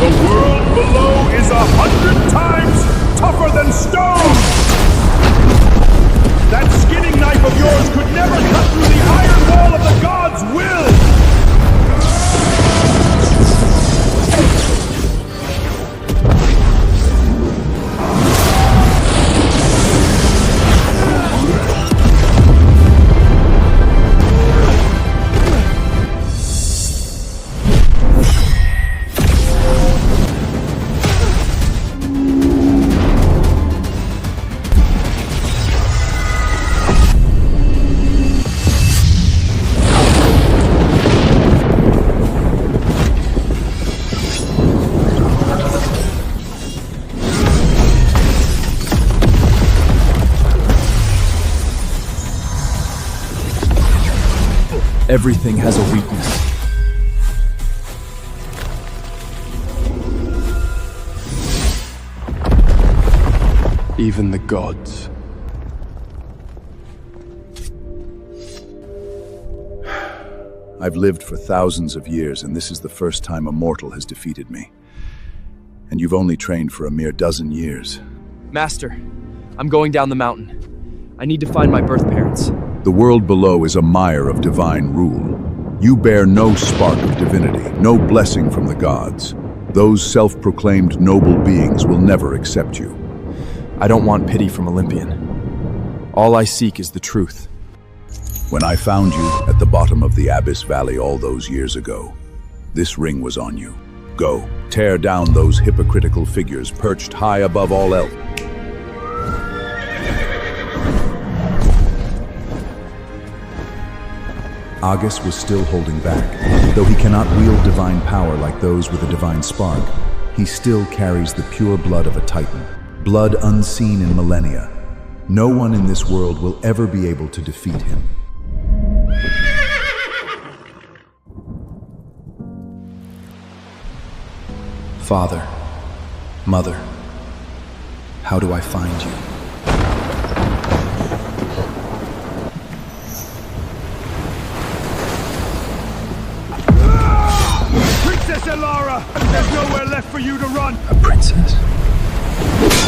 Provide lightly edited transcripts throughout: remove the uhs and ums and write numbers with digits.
The world below is 100 times tougher than stone! That skinning knife of yours could never cut through the iron wall of the gods' will! Everything has a weakness. Even the gods. I've lived for thousands of years, and this is the first time a mortal has defeated me. And you've only trained for a mere dozen years. Master, I'm going down the mountain. I need to find my birth parents. The world below is a mire of divine rule. You bear no spark of divinity, no blessing from the gods. Those self-proclaimed noble beings will never accept you. I don't want pity from Olympian. All I seek is the truth. When I found you at the bottom of the Abyss Valley all those years ago, this ring was on you. Go, tear down those hypocritical figures perched high above all else. Agis was still holding back. Though he cannot wield divine power like those with a divine spark, he still carries the pure blood of a titan, blood unseen in millennia. No one in this world will ever be able to defeat him. Father, Mother, how do I find you? Princess Elara! There's nowhere left for you to run! A princess?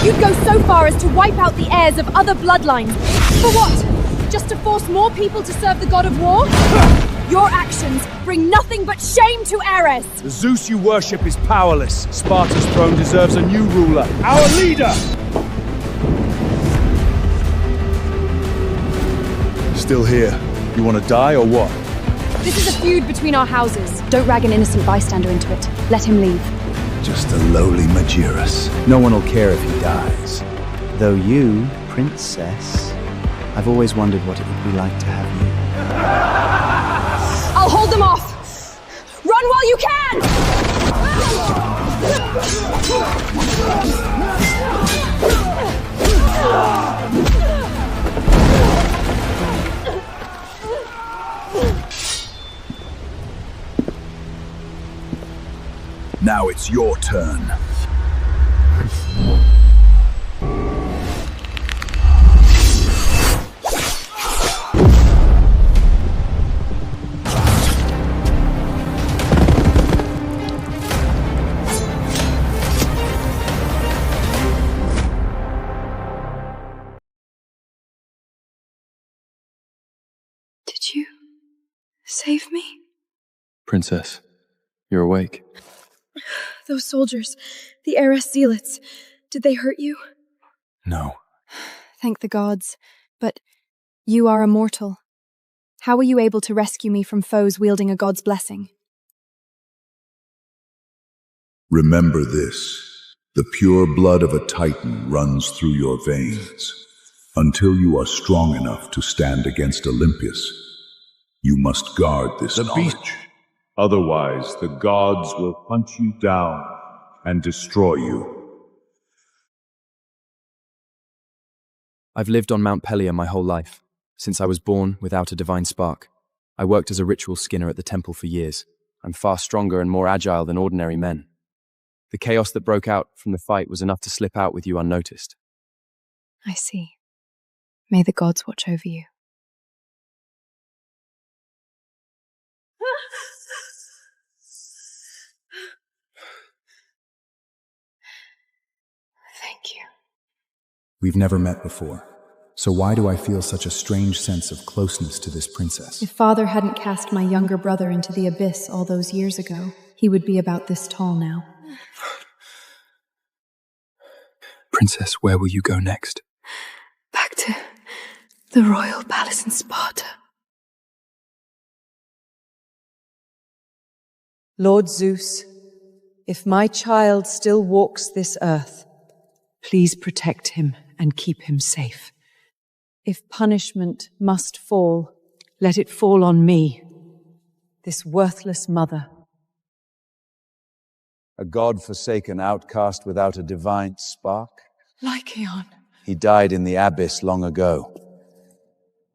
You'd go so far as to wipe out the heirs of other bloodlines. For what? Just to force more people to serve the god of war? Your actions bring nothing but shame to Ares! The Zeus you worship is powerless. Sparta's throne deserves a new ruler, our leader! Still here. You want to die or what? This is a feud between our houses. Don't drag an innocent bystander into it. Let him leave. Just a lowly Magirus. No one will care if he dies. Though you, princess, I've always wondered what it would be like to have you. I'll hold them off! Run while you can! Now it's your turn. Did you save me? Princess, you're awake. Those soldiers, the Ares zealots, did they hurt you? No. Thank the gods. But you are immortal. How were you able to rescue me from foes wielding a god's blessing? Remember this. The pure blood of a titan runs through your veins. Until you are strong enough to stand against Olympus, you must guard this knowledge. Otherwise, the gods will hunt you down and destroy you. I've lived on Mount Pelia my whole life, since I was born without a divine spark. I worked as a ritual skinner at the temple for years. I'm far stronger and more agile than ordinary men. The chaos that broke out from the fight was enough to slip out with you unnoticed. I see. May the gods watch over you. We've never met before. So why do I feel such a strange sense of closeness to this princess? If Father hadn't cast my younger brother into the abyss all those years ago, he would be about this tall now. Princess, where will you go next? Back to the royal palace in Sparta. Lord Zeus, if my child still walks this earth, please protect him and keep him safe. If punishment must fall, let it fall on me, this worthless mother. A god-forsaken outcast without a divine spark? Lycaon. He died in the abyss long ago.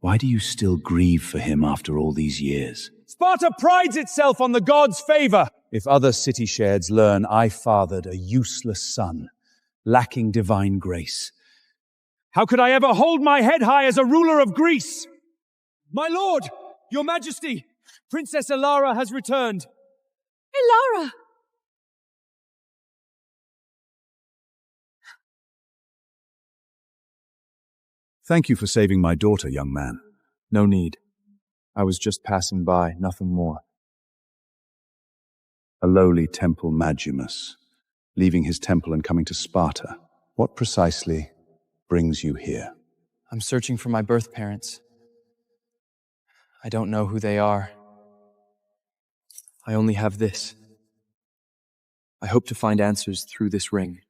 Why do you still grieve for him after all these years? Sparta prides itself on the gods' favor! If other city shards learn I fathered a useless son, lacking divine grace, how could I ever hold my head high as a ruler of Greece? My lord, your majesty, Princess Elara has returned. Elara! Thank you for saving my daughter, young man. No need. I was just passing by, nothing more. A lowly temple Magimus, leaving his temple and coming to Sparta. What precisely brings you here? I'm searching for my birth parents. I don't know who they are. I only have this. I hope to find answers through this ring.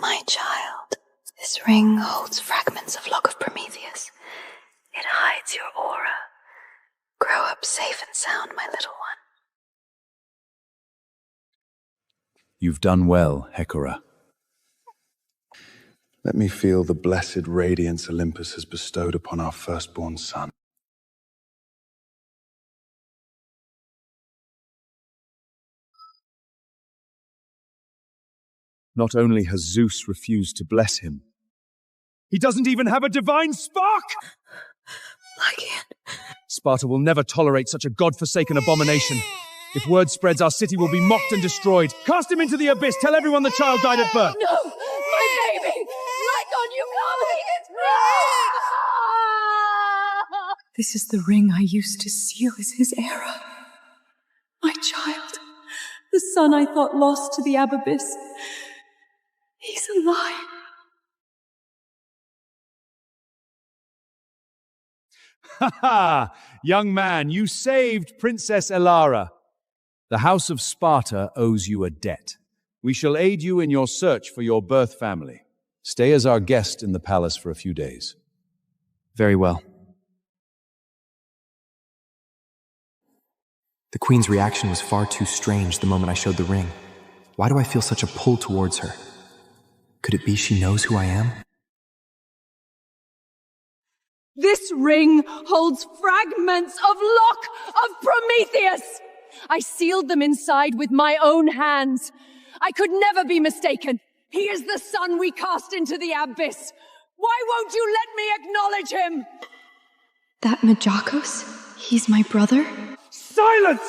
My child, this ring holds fragments of Lock of Prometheus. It hides your aura. Grow up safe and sound, my little one. You've done well, Hecora. Let me feel the blessed radiance Olympus has bestowed upon our firstborn son. Not only has Zeus refused to bless him, he doesn't even have a divine spark! Lycaon. Sparta will never tolerate such a god-forsaken abomination. If word spreads, our city will be mocked and destroyed. Cast him into the abyss. Tell everyone the child died at birth. No! My baby! Lycaon, you can't leave it! No! This is the ring I used to seal as his era. My child, the son I thought lost to the abyss. He's alive. Ha ha! Young man, you saved Princess Elara. The House of Sparta owes you a debt. We shall aid you in your search for your birth family. Stay as our guest in the palace for a few days. Very well. The Queen's reaction was far too strange the moment I showed the ring. Why do I feel such a pull towards her? Could it be she knows who I am? This ring holds fragments of Lock of Prometheus! I sealed them inside with my own hands. I could never be mistaken. He is the son we cast into the abyss. Why won't you let me acknowledge him? That Majakos? He's my brother? Silence!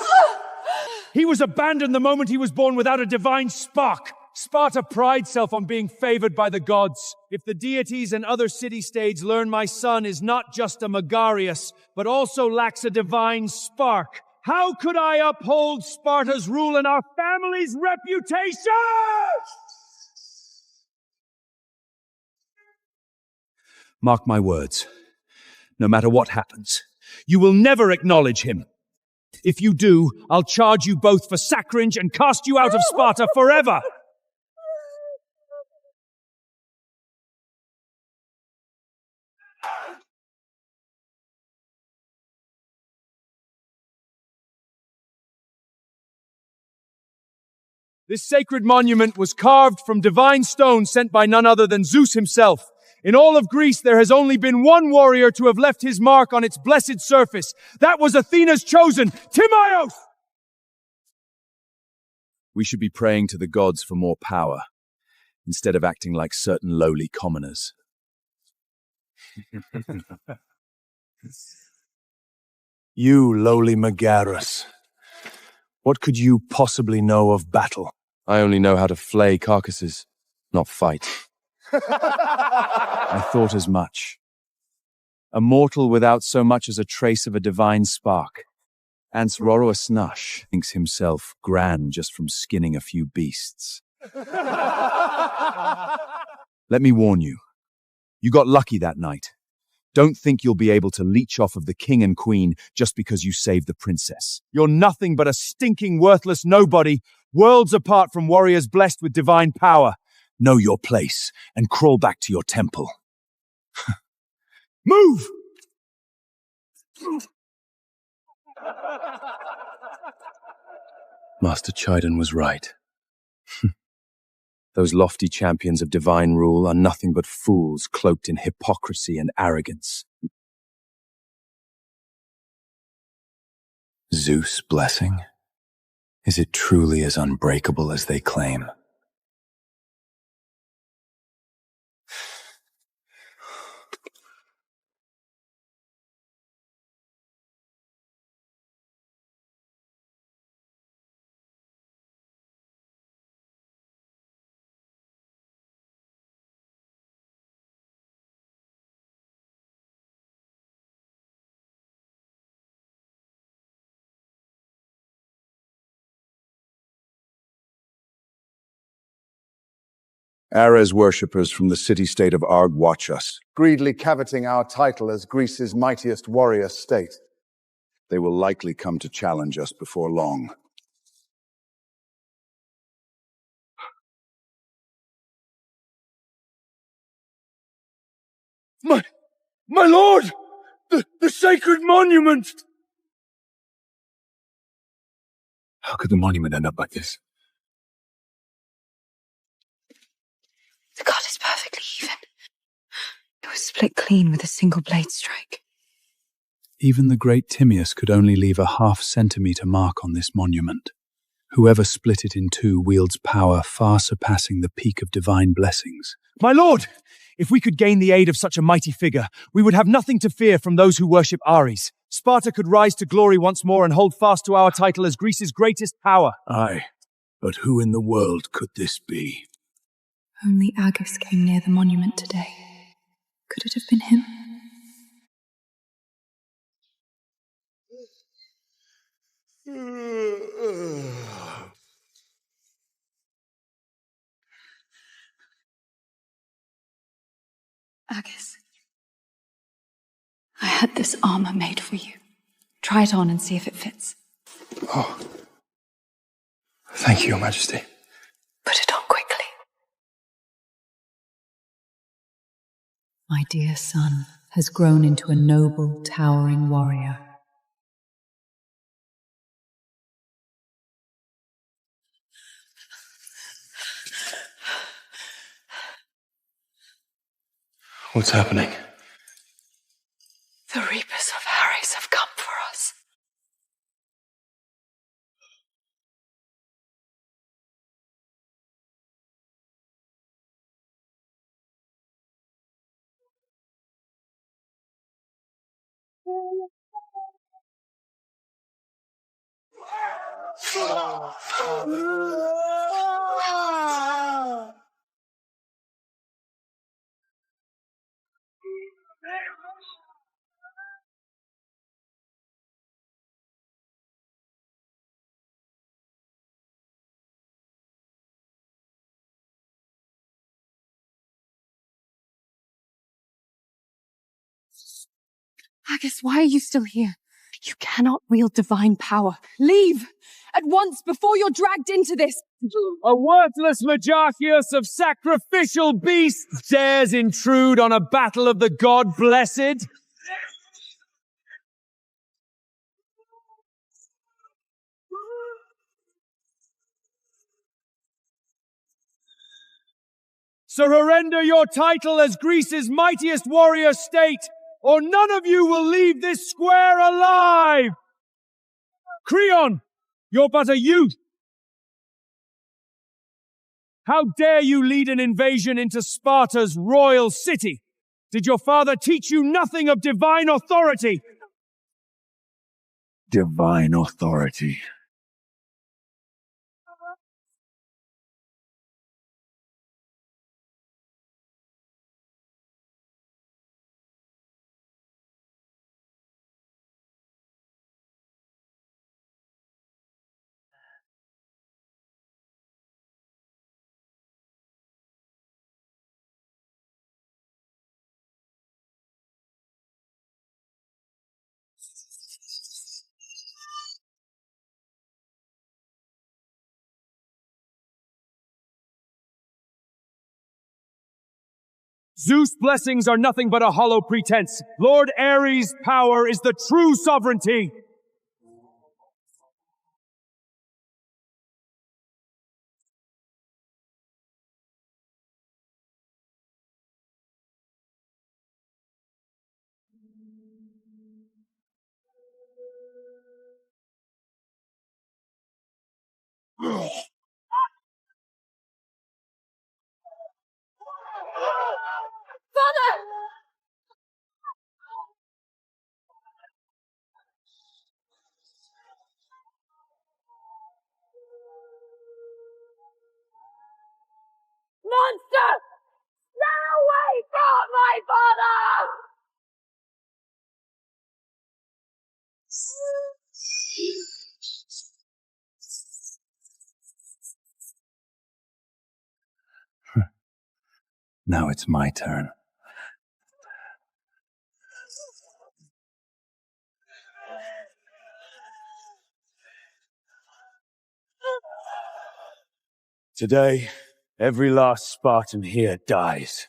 He was abandoned the moment he was born without a divine spark. Sparta prides itself on being favored by the gods. If the deities and other city-states learn my son is not just a Megarius, but also lacks a divine spark, how could I uphold Sparta's rule and our family's reputation? Mark my words. No matter what happens, you will never acknowledge him. If you do, I'll charge you both for sacrilege and cast you out of Sparta forever. This sacred monument was carved from divine stone sent by none other than Zeus himself. In all of Greece, there has only been one warrior to have left his mark on its blessed surface. That was Athena's chosen, Timaeus! We should be praying to the gods for more power, instead of acting like certain lowly commoners. You, lowly Megaris, what could you possibly know of battle? I only know how to flay carcasses, not fight. I thought as much. A mortal without so much as a trace of a divine spark. Ants Roro Snush thinks himself grand just from skinning a few beasts. Let me warn you. You got lucky that night. Don't think you'll be able to leech off of the king and queen just because you saved the princess. You're nothing but a stinking, worthless nobody, worlds apart from warriors blessed with divine power. Know your place and crawl back to your temple. Move! Master Chiden was right. Those lofty champions of divine rule are nothing but fools cloaked in hypocrisy and arrogance. Zeus' blessing? Is it truly as unbreakable as they claim? Ares worshippers from the city-state of Arg watch us, greedily coveting our title as Greece's mightiest warrior state. They will likely come to challenge us before long. My lord! The sacred monument! How could the monument end up like this? The cut is perfectly even. It was split clean with a single blade strike. Even the great Timaeus could only leave a half-centimeter mark on this monument. Whoever split it in two wields power far surpassing the peak of divine blessings. My lord! If we could gain the aid of such a mighty figure, we would have nothing to fear from those who worship Ares. Sparta could rise to glory once more and hold fast to our title as Greece's greatest power. Aye, but who in the world could this be? Only Agis came near the monument today. Could it have been him? Agis, I had this armor made for you. Try it on and see if it fits. Oh. Thank you, Your Majesty. Put it on quickly. My dear son has grown into a noble, towering warrior. What's happening? The Reapers of Ares have come for us. Agis, why are you still here? You cannot wield divine power. Leave! At once, before you're dragged into this! A worthless Mejachius of sacrificial beasts dares intrude on a battle of the god-blessed? Surrender your title as Greece's mightiest warrior state, or none of you will leave this square alive! Creon, you're but a youth. How dare you lead an invasion into Sparta's royal city? Did your father teach you nothing of divine authority? Divine authority. Zeus' blessings are nothing but a hollow pretense. Lord Ares' power is the true sovereignty. Father! Monster! Stay away from my father! Now it's my turn. Today, every last Spartan here dies.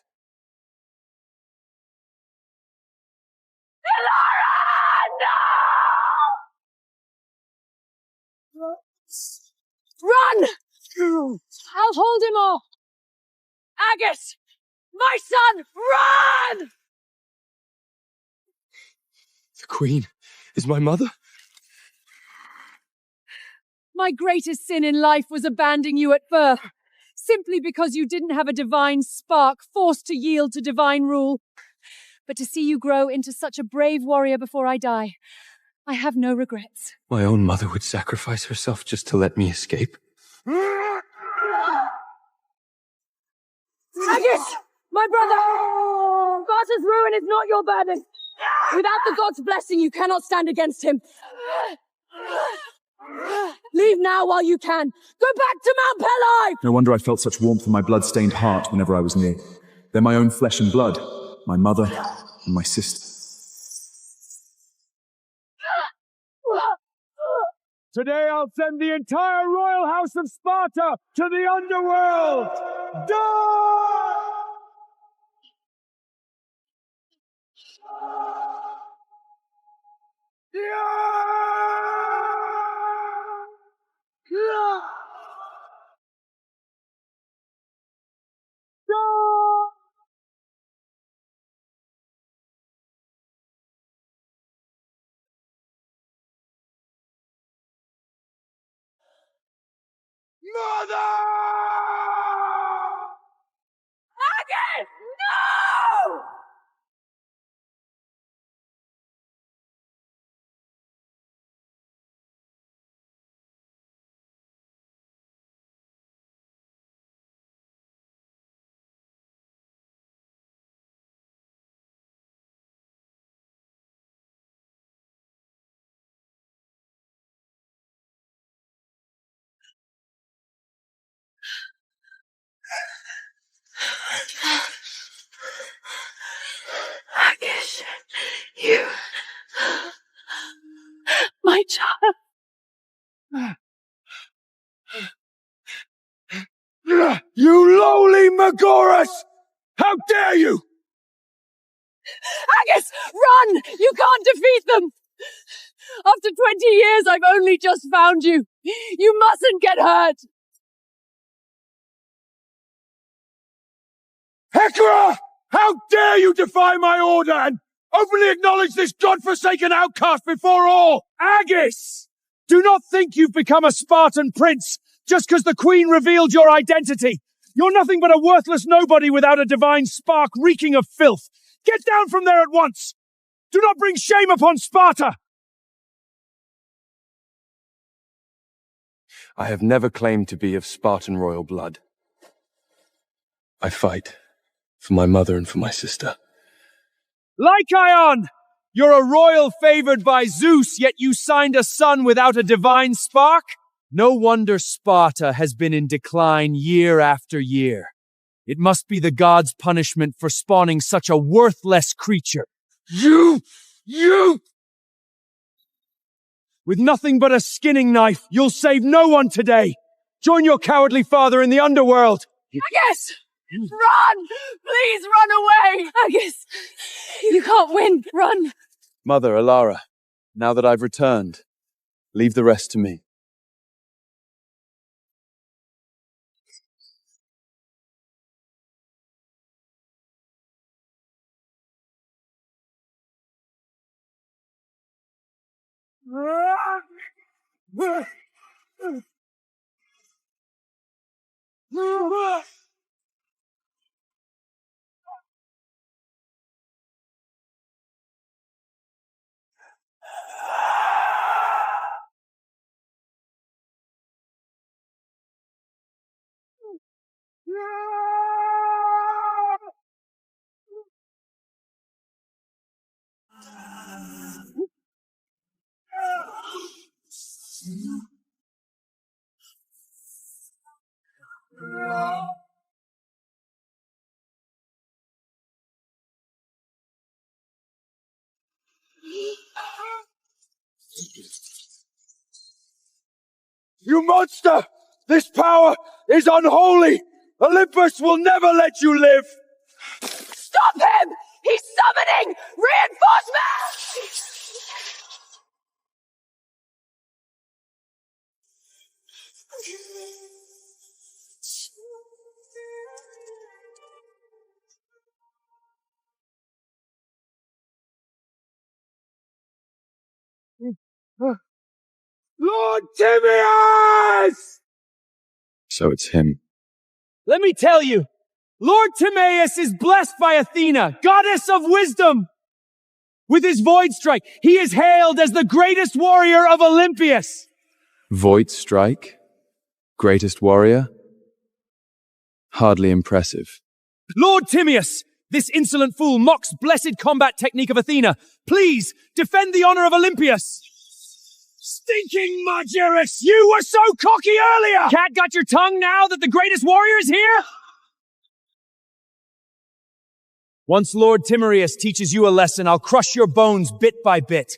Run! I'll hold him off! Agis! My son! Run! The Queen is my mother? My greatest sin in life was abandoning you at birth, simply because you didn't have a divine spark, forced to yield to divine rule. But to see you grow into such a brave warrior before I die, I have no regrets. My own mother would sacrifice herself just to let me escape. Agis! My brother! Sparta's ruin is not your burden. Without the god's blessing, you cannot stand against him. Leave now while you can. Go back to Mount Pelai! No wonder I felt such warmth in my blood-stained heart whenever I was near. They're my own flesh and blood, my mother and my sister. Today I'll send the entire royal house of Sparta to the underworld! Die! Mother! Agis! No! Agis, you... My child. You lowly Magoras! How dare you! Agis, run! You can't defeat them! After 20 years, I've only just found you. You mustn't get hurt! Hecra! How dare you defy my order and openly acknowledge this godforsaken outcast before all! Agis! Do not think you've become a Spartan prince just because the queen revealed your identity. You're nothing but a worthless nobody without a divine spark reeking of filth. Get down from there at once! Do not bring shame upon Sparta! I have never claimed to be of Spartan royal blood. I fight for my mother and for my sister. Lycaon! You're a royal favored by Zeus, yet you signed a son without a divine spark? No wonder Sparta has been in decline year after year. It must be the gods' punishment for spawning such a worthless creature. You! With nothing but a skinning knife, you'll save no one today. Join your cowardly father in the underworld. Agis! Run! Please run away! Agis! You can't win! Run! Mother, Alara, now that I've returned, leave the rest to me. You monster! This power is unholy! Olympus will never let you live! Stop him! He's summoning reinforcements! Lord Timaeus! So it's him. Let me tell you, Lord Timaeus is blessed by Athena, goddess of wisdom. With his void strike, he is hailed as the greatest warrior of Olympias. Void strike? Greatest warrior? Hardly impressive. Lord Timaeus, this insolent fool mocks blessed combat technique of Athena. Please, defend the honor of Olympias. Stinking Margerus! You were so cocky earlier! Cat got your tongue now that the greatest warrior is here? Once Lord Timaeus teaches you a lesson, I'll crush your bones bit by bit.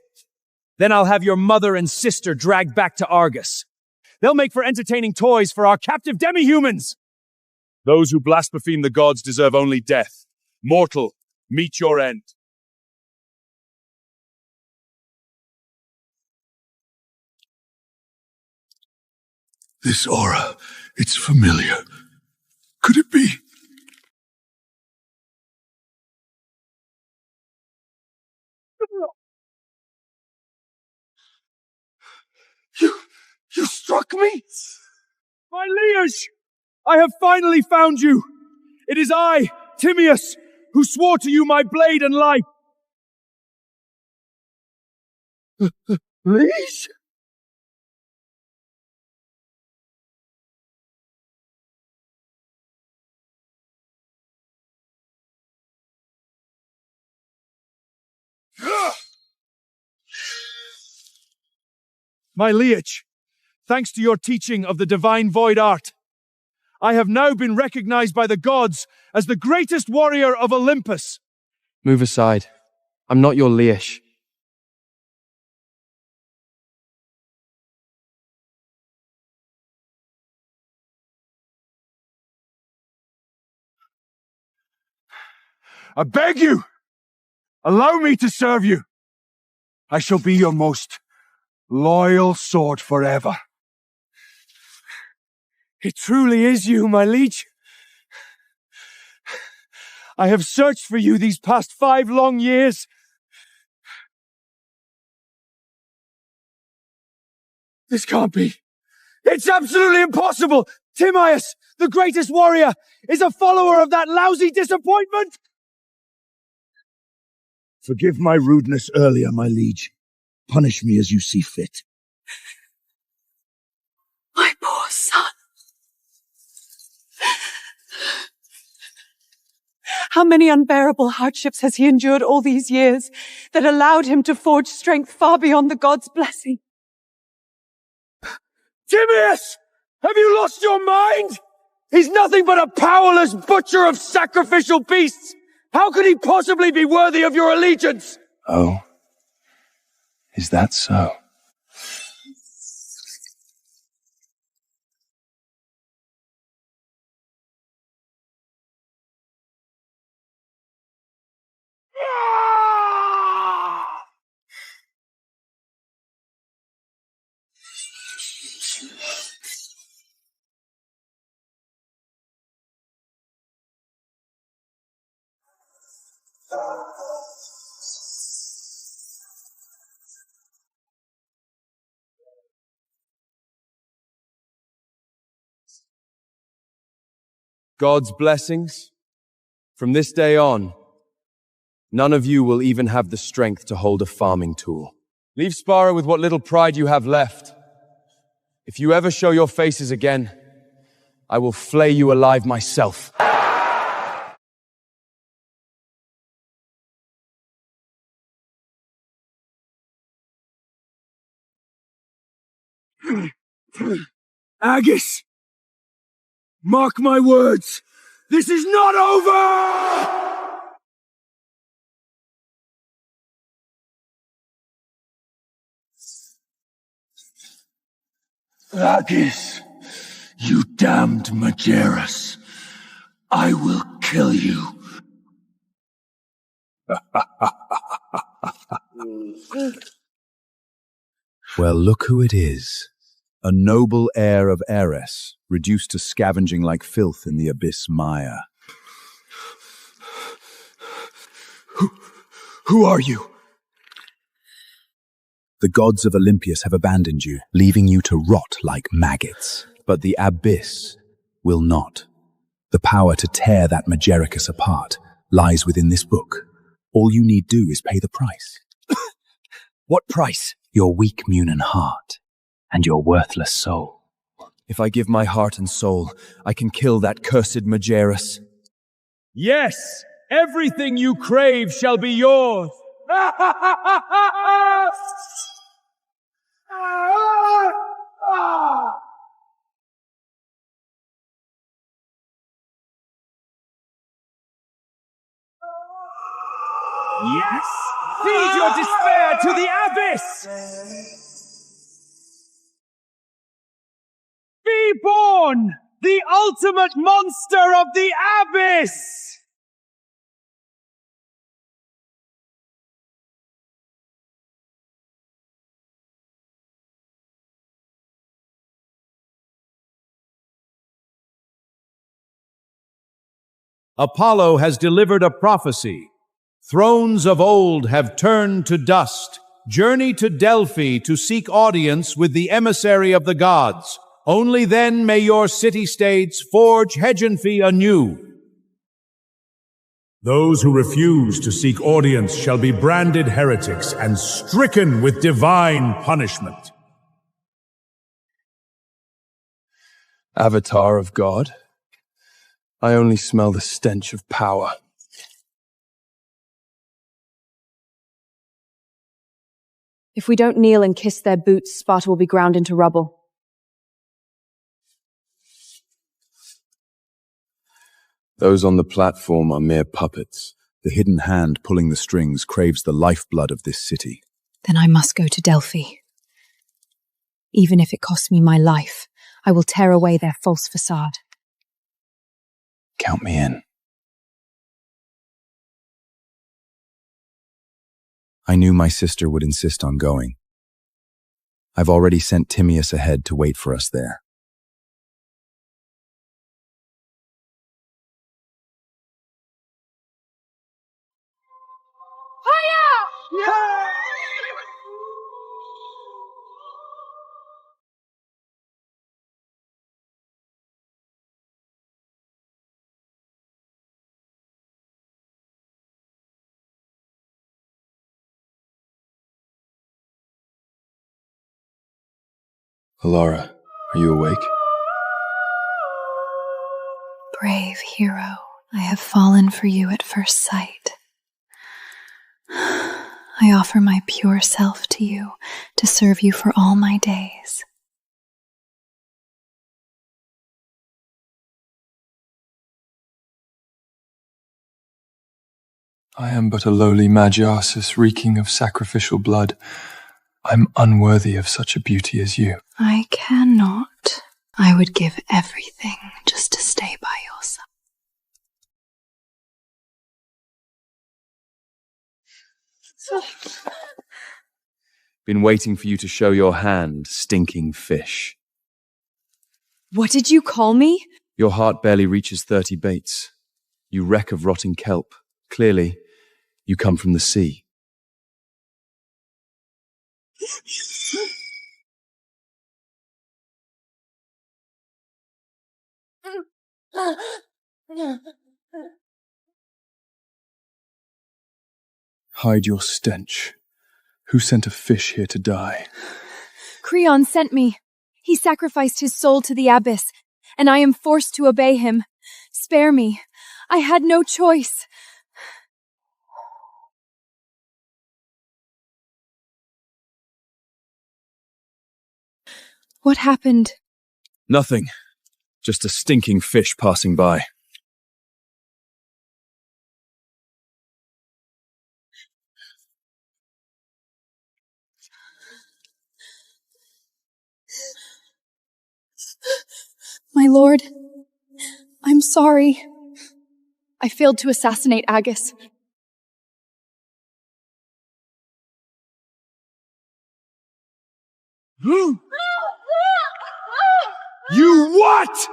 Then I'll have your mother and sister dragged back to Argos. They'll make for entertaining toys for our captive demi-humans. Those who blaspheme the gods deserve only death. Mortal, meet your end. This aura, it's familiar. Could it be? You struck me? My liege! I have finally found you! It is I, Timaeus, who swore to you my blade and life! Liege? My liege, thanks to your teaching of the divine void art, I have now been recognized by the gods as the greatest warrior of Olympus. Move aside. I'm not your liege. I beg you! Allow me to serve you! I shall be your most loyal sword forever. It truly is you, my liege. I have searched for you these past 5 long years. This can't be. It's absolutely impossible! Timaeus, the greatest warrior, is a follower of that lousy disappointment! Forgive my rudeness earlier, my liege. Punish me as you see fit. My poor son. How many unbearable hardships has he endured all these years that allowed him to forge strength far beyond the god's blessing? Timaeus! Have you lost your mind? He's nothing but a powerless butcher of sacrificial beasts! How could he possibly be worthy of your allegiance? Oh, is that so? God's blessings? From this day on, none of you will even have the strength to hold a farming tool. Leave Spara with what little pride you have left. If you ever show your faces again, I will flay you alive myself. Agis! Mark my words! This is not over! Agis, you damned Majerus. I will kill you. Well, look who it is. A noble heir of Eris, reduced to scavenging like filth in the abyss mire. Who are you? The gods of Olympius have abandoned you, leaving you to rot like maggots. But the abyss will not. The power to tear that Majericus apart lies within this book. All you need do is pay the price. What price? Your weak Munin heart and your worthless soul. If I give my heart and soul, I can kill that cursed Majerus. Yes! Everything you crave shall be yours! Yes! Feed your despair to the abyss! Be born! The ultimate monster of the abyss! Apollo has delivered a prophecy. Thrones of old have turned to dust. Journey to Delphi to seek audience with the emissary of the gods. Only then may your city-states forge hegemony anew. Those who refuse to seek audience shall be branded heretics and stricken with divine punishment. Avatar of God, I only smell the stench of power. If we don't kneel and kiss their boots, Sparta will be ground into rubble. Those on the platform are mere puppets. The hidden hand pulling the strings craves the lifeblood of this city. Then I must go to Delphi. Even if it costs me my life, I will tear away their false facade. Count me in. I knew my sister would insist on going. I've already sent Timaeus ahead to wait for us there. Alara, are you awake? Brave hero, I have fallen for you at first sight. I offer my pure self to you to serve you for all my days. I am but a lowly Magiasis reeking of sacrificial blood. I'm unworthy of such a beauty as you. I cannot. I would give everything just to stay by your side. Been waiting for you to show your hand, stinking fish. What did you call me? Your heart barely reaches 30 baits. You reek of rotting kelp. Clearly, you come from the sea. Hide your stench. Who sent a fish here to die? Creon sent me. He sacrificed his soul to the abyss, and I am forced to obey him. Spare me. I had no choice. What happened? Nothing. Just a stinking fish passing by. My lord, I'm sorry. I failed to assassinate Agis. You what?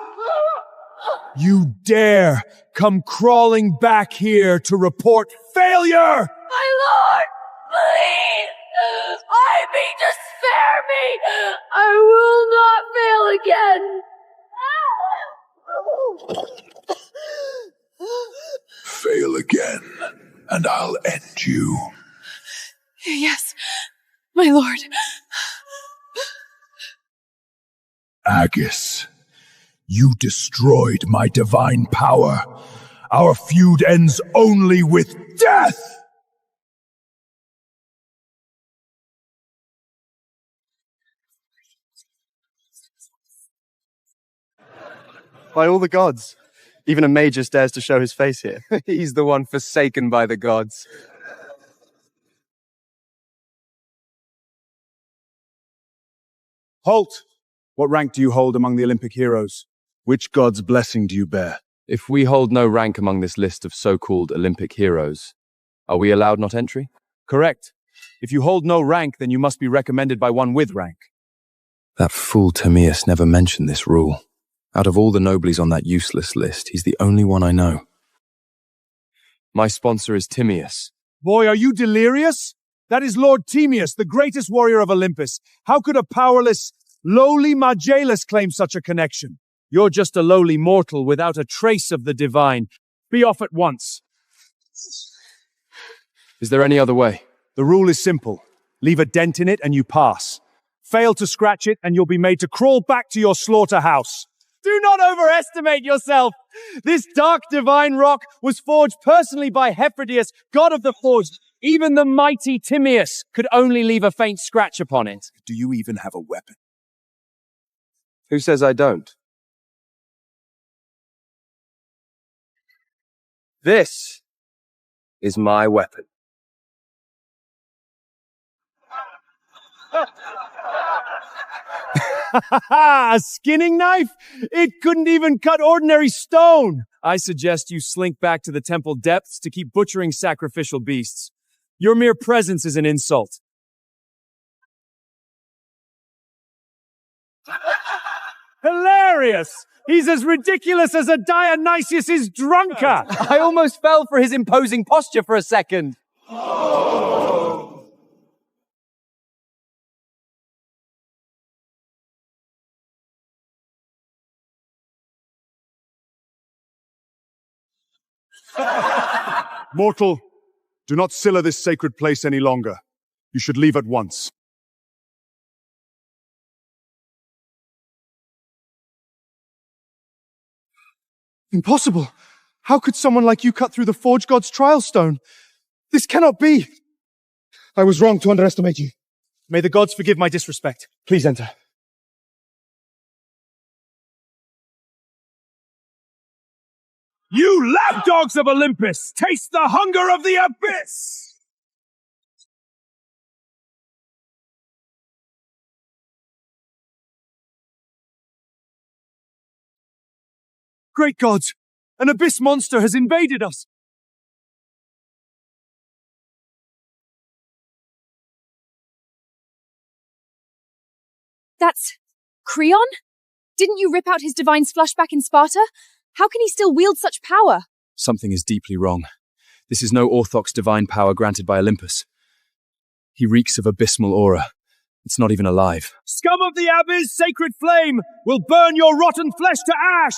You dare come crawling back here to report failure! My lord, please! I mean to spare me! I will not fail again! Fail again, and I'll end you. Yes, my lord. Agis, you destroyed my divine power. Our feud ends only with death! By all the gods. Even a magus dares to show his face here. He's the one forsaken by the gods. Halt! What rank do you hold among the Olympic heroes? Which god's blessing do you bear? If we hold no rank among this list of so-called Olympic heroes, are we allowed not entry? Correct. If you hold no rank, then you must be recommended by one with rank. That fool Timaeus never mentioned this rule. Out of all the nobles on that useless list, he's the only one I know. My sponsor is Timaeus. Boy, are you delirious? That is Lord Timaeus, the greatest warrior of Olympus. How could a powerless, lowly Margelus claim such a connection? You're just a lowly mortal without a trace of the divine. Be off at once. Is there any other way? The rule is simple. Leave a dent in it and you pass. Fail to scratch it and you'll be made to crawl back to your slaughterhouse. Do not overestimate yourself! This dark divine rock was forged personally by Hephaestus, god of the forge. Even the mighty Timaeus could only leave a faint scratch upon it. Do you even have a weapon? Who says I don't? This is my weapon. A skinning knife? It couldn't even cut ordinary stone. I suggest you slink back to the temple depths to keep butchering sacrificial beasts. Your mere presence is an insult. Hilarious! He's as ridiculous as a Dionysius' drunkard! I almost fell for his imposing posture for a second. Mortal, do not siller this sacred place any longer. You should leave at once. Impossible! How could someone like you cut through the Forge God's trial stone? This cannot be! I was wrong to underestimate you. May the gods forgive my disrespect. Please enter. You lapdogs of Olympus, taste the hunger of the abyss! Great gods! An abyss monster has invaded us! That's Creon? Didn't you rip out his divine's flush back in Sparta? How can he still wield such power? Something is deeply wrong. This is no orthodox divine power granted by Olympus. He reeks of abysmal aura. It's not even alive. Scum of the abyss, sacred flame will burn your rotten flesh to ash!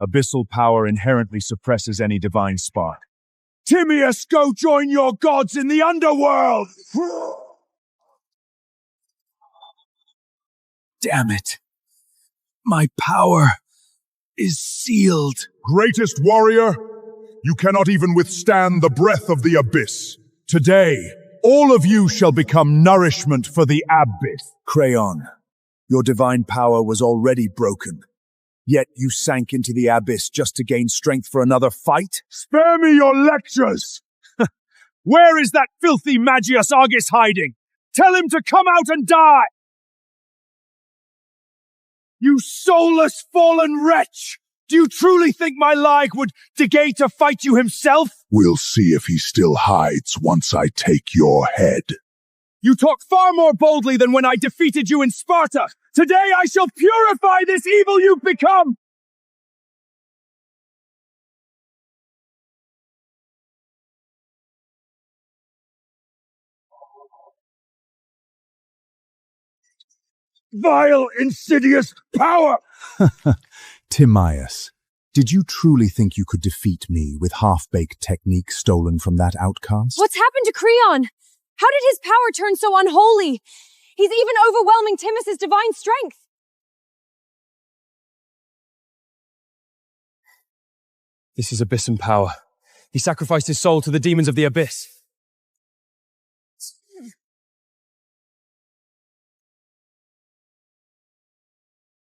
Abyssal power inherently suppresses any divine spark. Timaeus, go join your gods in the underworld! Damn it. My power is sealed. Greatest warrior, you cannot even withstand the breath of the abyss. Today, all of you shall become nourishment for the abyss. Creon, your divine power was already broken. Yet you sank into the abyss just to gain strength for another fight? Spare me your lectures! Where is that filthy Magius Agis hiding? Tell him to come out and die! You soulless fallen wretch! Do you truly think my lag would degay to fight you himself? We'll see if he still hides once I take your head. You talk far more boldly than when I defeated you in Sparta! Today I shall purify this evil you've become! Vile, insidious power! Timaeus, did you truly think you could defeat me with half-baked techniques stolen from that outcast? What's happened to Creon? How did his power turn so unholy? He's even overwhelming Timaeus' divine strength. This is abysmal power. He sacrificed his soul to the demons of the abyss.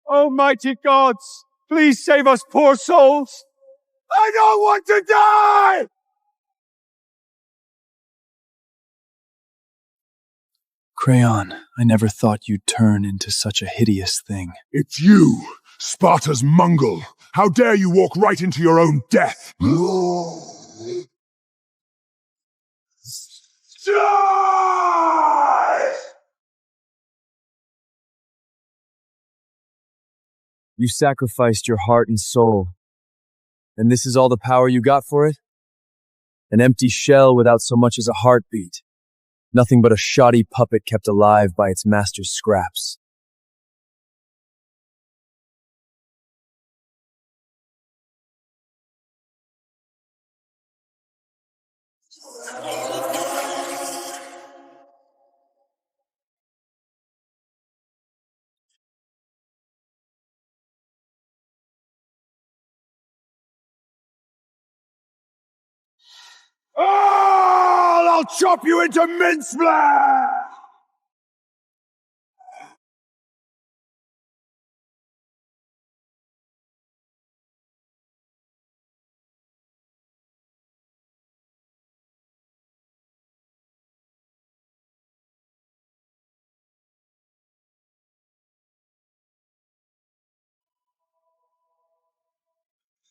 Almighty gods, please save us poor souls. I don't want to die! Creon, I never thought you'd turn into such a hideous thing. It's you, Sparta's Mongol. How dare you walk right into your own death? Die! You sacrificed your heart and soul. And this is all the power you got for it? An empty shell without so much as a heartbeat. Nothing but a shoddy puppet kept alive by its master's scraps. Oh, I'll chop you into mincemeat!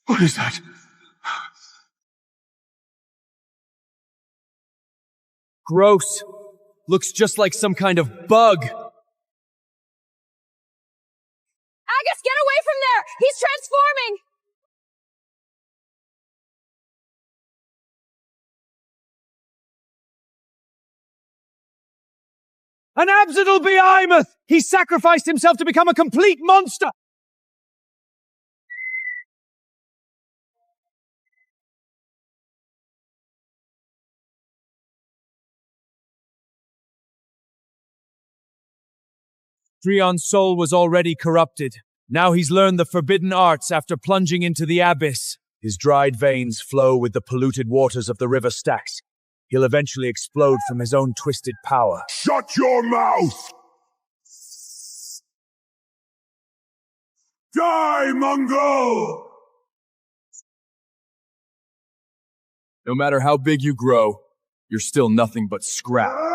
What is that? Gross. Looks just like some kind of bug. Agis, get away from there! He's transforming! An abyssal behemoth! He sacrificed himself to become a complete monster! Creon's soul was already corrupted. Now he's learned the forbidden arts after plunging into the abyss. His dried veins flow with the polluted waters of the river Styx. He'll eventually explode from his own twisted power. Shut your mouth! Die, Mongol! No matter how big you grow, you're still nothing but scrap.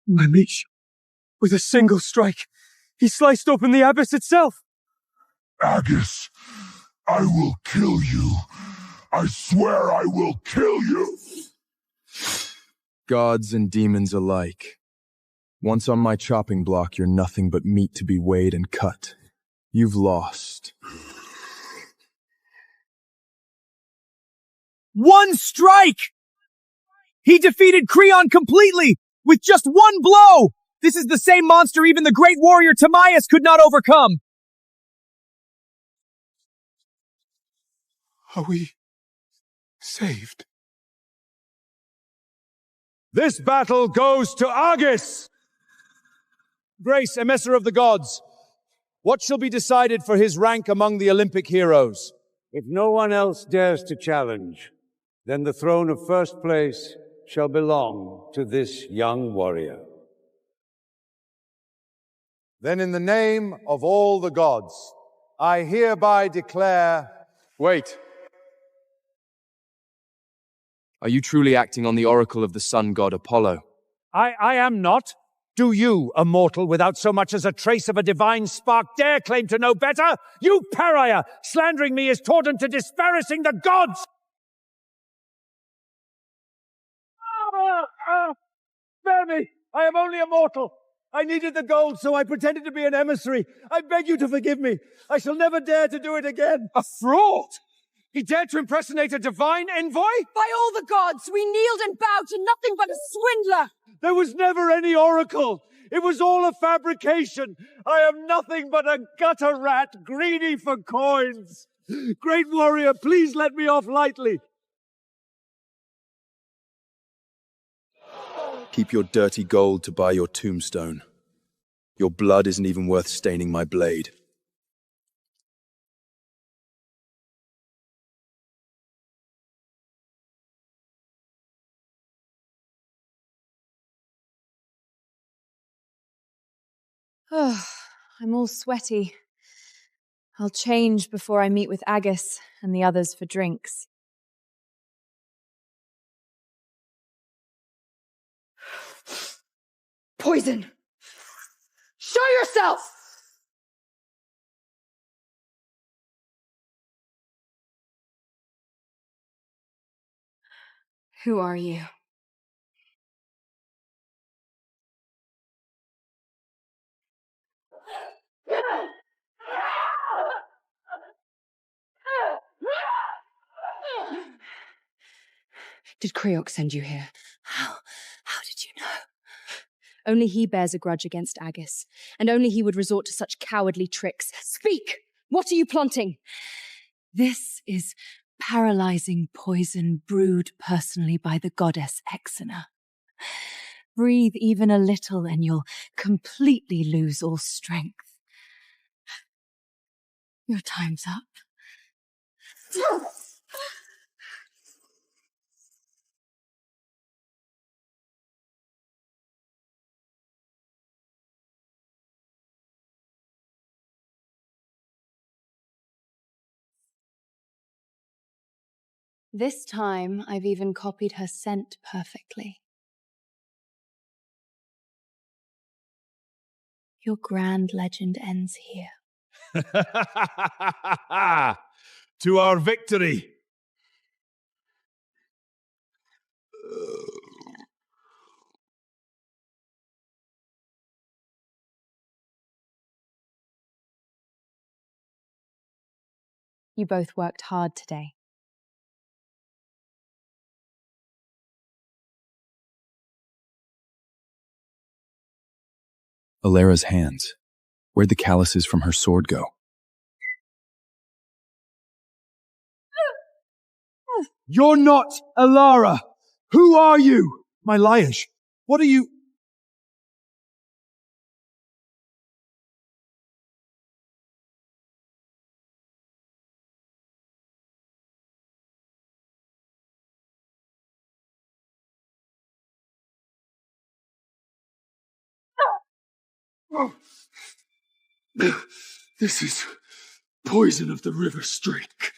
My leash. With a single strike, he sliced open the abyss itself. Agis, I will kill you. I swear I will kill you. Gods and demons alike. Once on my chopping block, you're nothing but meat to be weighed and cut. You've lost. One strike! He defeated Creon completely, with just one blow! This is the same monster even the great warrior Timaeus could not overcome! Are we saved? This battle goes to Agis! Grace, emissary of the gods, what shall be decided for his rank among the Olympic heroes? If no one else dares to challenge, then the throne of first place shall belong to this young warrior. Then in the name of all the gods, I hereby declare... Wait. Are you truly acting on the oracle of the sun god Apollo? I am not. Do you, a mortal without so much as a trace of a divine spark, dare claim to know better? You pariah! Slandering me is taught to disparaging the gods! Spare me! I am only a mortal. I needed the gold, so I pretended to be an emissary. I beg you to forgive me. I shall never dare to do it again. A fraud! He dared to impersonate a divine envoy? By all the gods, we kneeled and bowed to nothing but a swindler! There was never any oracle. It was all a fabrication. I am nothing but a gutter rat, greedy for coins. Great warrior, please let me off lightly. Keep your dirty gold to buy your tombstone. Your blood isn't even worth staining my blade. Oh, I'm all sweaty. I'll change before I meet with Agis and the others for drinks. Poison! Show yourself! Who are you? Did Creok send you here? How did you know? Only he bears a grudge against Agis, and only he would resort to such cowardly tricks. Speak! What are you planting? This is paralyzing poison brewed personally by the goddess Exena. Breathe even a little and you'll completely lose all strength. Your time's up. This time, I've even copied her scent perfectly. Your grand legend ends here. To our victory! You both worked hard today. Alera's hands. Where'd the calluses from her sword go? You're not Alara! Who are you? My Laish, what are you? This is poison of the river streak.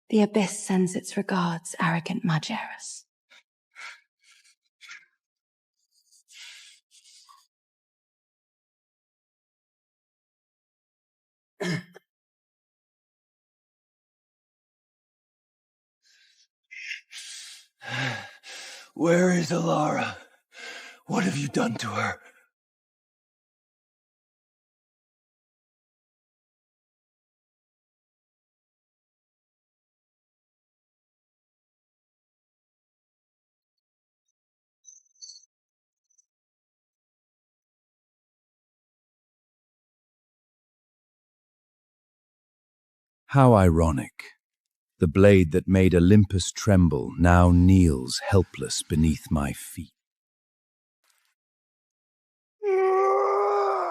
The Abyss sends its regards, arrogant Majerus. Where is Alara? What have you done to her? How ironic. The blade that made Olympus tremble now kneels helpless beneath my feet.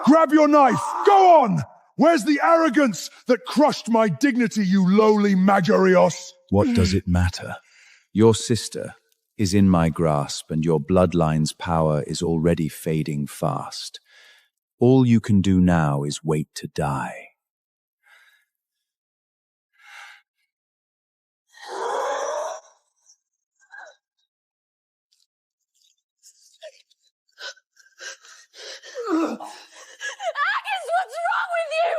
Grab your knife! Go on! Where's the arrogance that crushed my dignity, you lowly Magarios? What does it matter? Your sister is in my grasp, and your bloodline's power is already fading fast. All you can do now is wait to die. Agis, what's wrong with you?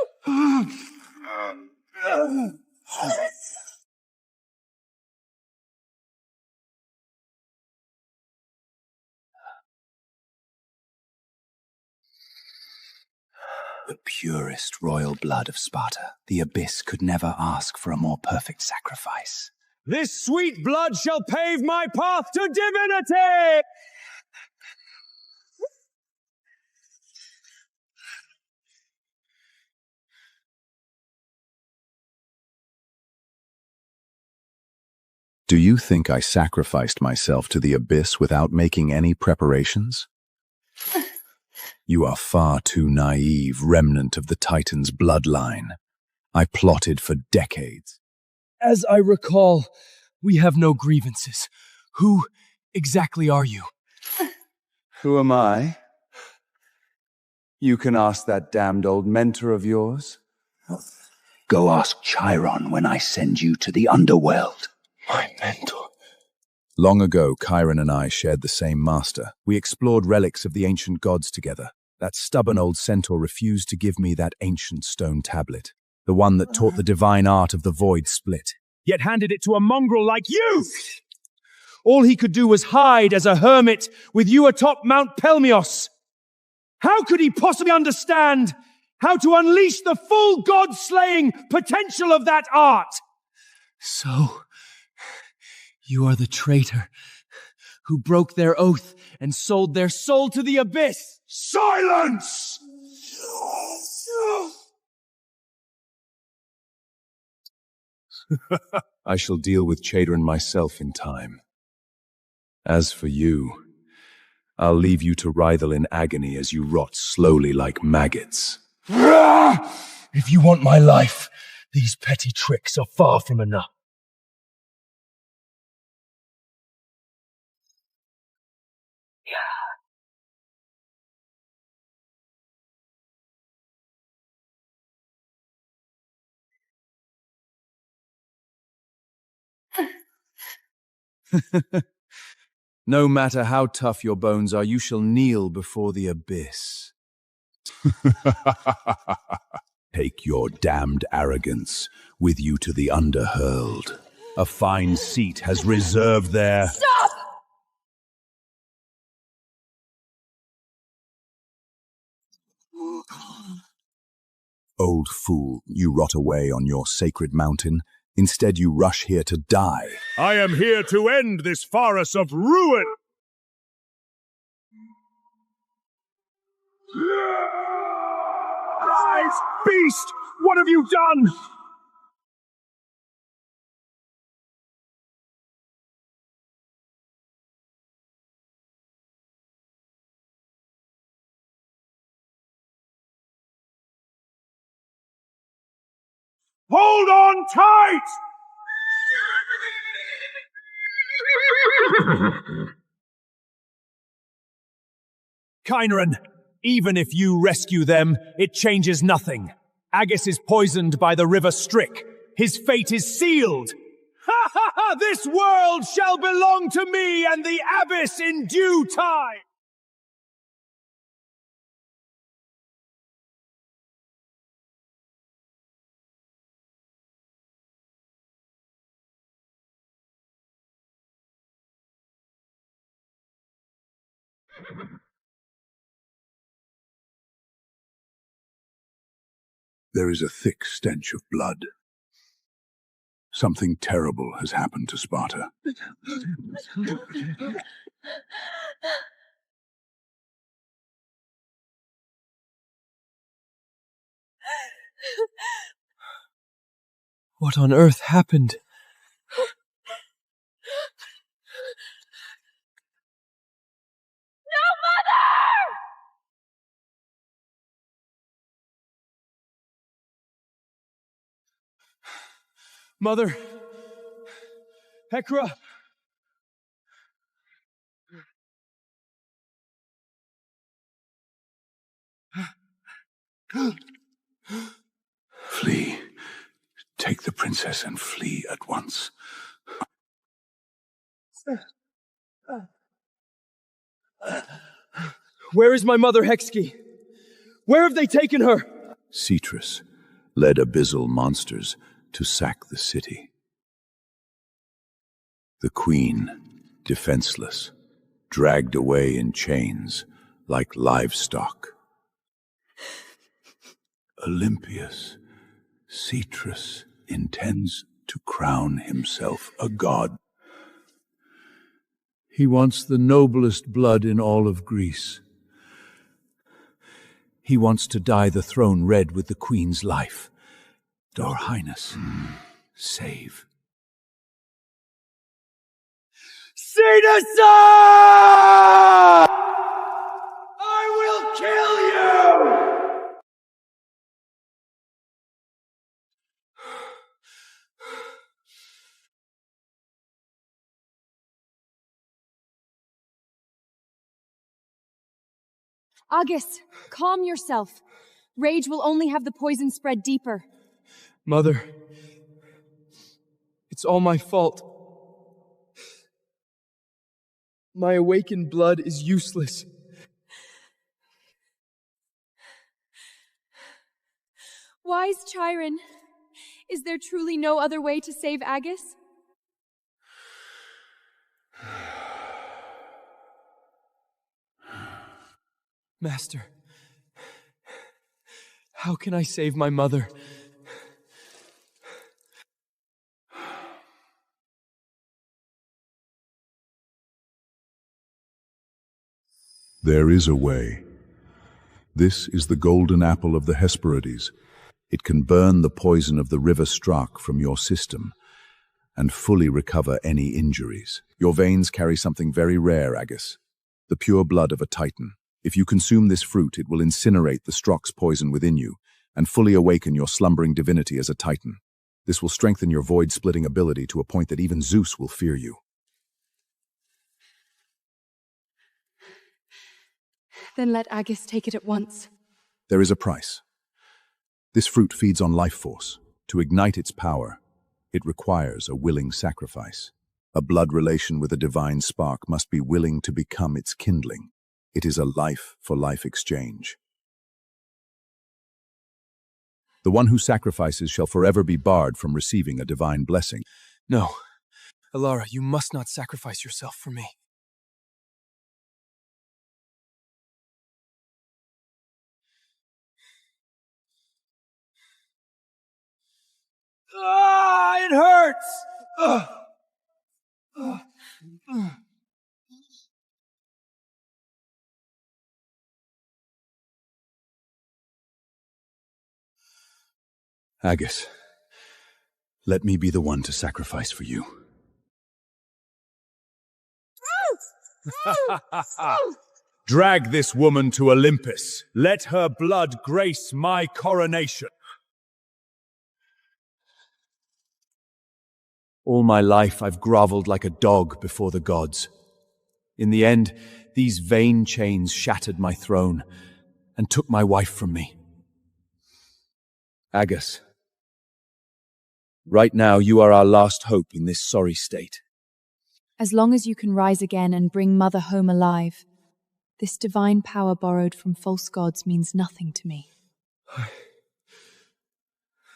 The purest royal blood of Sparta, the Abyss could never ask for a more perfect sacrifice. This sweet blood shall pave my path to divinity! Do you think I sacrificed myself to the Abyss without making any preparations? You are far too naive, remnant of the Titan's bloodline. I plotted for decades. As I recall, we have no grievances. Who exactly are you? Who am I? You can ask that damned old mentor of yours. Go ask Chiron when I send you to the underworld. My mentor. Long ago, Chiron and I shared the same master. We explored relics of the ancient gods together. That stubborn old centaur refused to give me that ancient stone tablet, the one that taught the divine art of the void split. Yet handed it to a mongrel like you! All he could do was hide as a hermit with you atop Mount Pelmios. How could he possibly understand how to unleash the full god-slaying potential of that art? So, you are the traitor who broke their oath and sold their soul to the Abyss. Silence! I shall deal with Chadron myself in time. As for you, I'll leave you to writhe in agony as you rot slowly like maggots. If you want my life, these petty tricks are far from enough. No matter how tough your bones are, you shall kneel before the Abyss. Take your damned arrogance with you to the underhurled. A fine seat has reserved there. Stop! Old fool, you rot away on your sacred mountain. Instead, you rush here to die. I am here to end this forest of ruin! Rise, beast! What have you done? Hold on tight! Kynaran, even if you rescue them, it changes nothing. Agis is poisoned by the river Strick. His fate is sealed. Ha ha ha! This world shall belong to me and the Abyss in due time! There is a thick stench of blood. Something terrible has happened to Sparta. What on earth happened? Mother! Hekra! Flee. Take the princess and flee at once. Where is my mother, Hexki? Where have they taken her? Cetrus led abyssal monsters to sack the city. The queen, defenseless, dragged away in chains like livestock. Olympius, Cetrus intends to crown himself a god. He wants the noblest blood in all of Greece. He wants to dye the throne red with the queen's life. Your Highness, save. Cedasa! I will kill you! Agis, calm yourself. Rage will only have the poison spread deeper. Mother, it's all my fault. My awakened blood is useless. Wise Chiron, is there truly no other way to save Agis? Master, how can I save my mother? There is a way. This is the golden apple of the Hesperides. It can burn the poison of the river Strak from your system and fully recover any injuries. Your veins carry something very rare, Agis, the pure blood of a Titan. If you consume this fruit, it will incinerate the Strak's poison within you and fully awaken your slumbering divinity as a Titan. This will strengthen your void-splitting ability to a point that even Zeus will fear you. Then let Agis take it at once. There is a price. This fruit feeds on life force. To ignite its power, it requires a willing sacrifice. A blood relation with a divine spark must be willing to become its kindling. It is a life-for-life exchange. The one who sacrifices shall forever be barred from receiving a divine blessing. No. Alara, you must not sacrifice yourself for me. Ah, it hurts! Agis, let me be the one to sacrifice for you. Drag this woman to Olympus. Let her blood grace my coronation. All my life I've groveled like a dog before the gods. In the end, these vain chains shattered my throne and took my wife from me. Agis, right now you are our last hope in this sorry state. As long as you can rise again and bring Mother home alive, this divine power borrowed from false gods means nothing to me.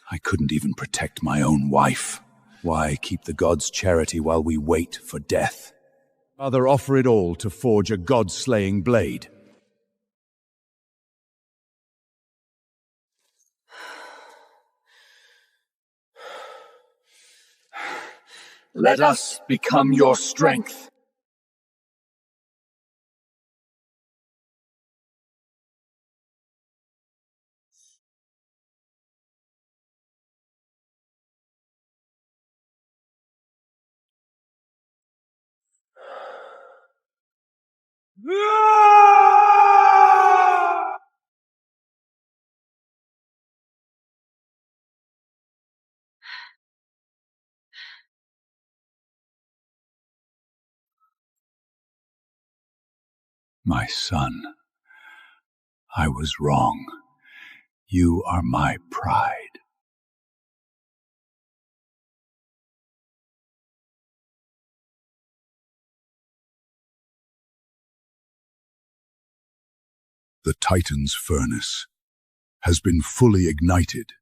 I couldn't even protect my own wife. Why keep the gods' charity while we wait for death? Rather offer it all to forge a god-slaying blade. Let us become your strength. My son, I was wrong. You are my pride. The Titan's furnace has been fully ignited.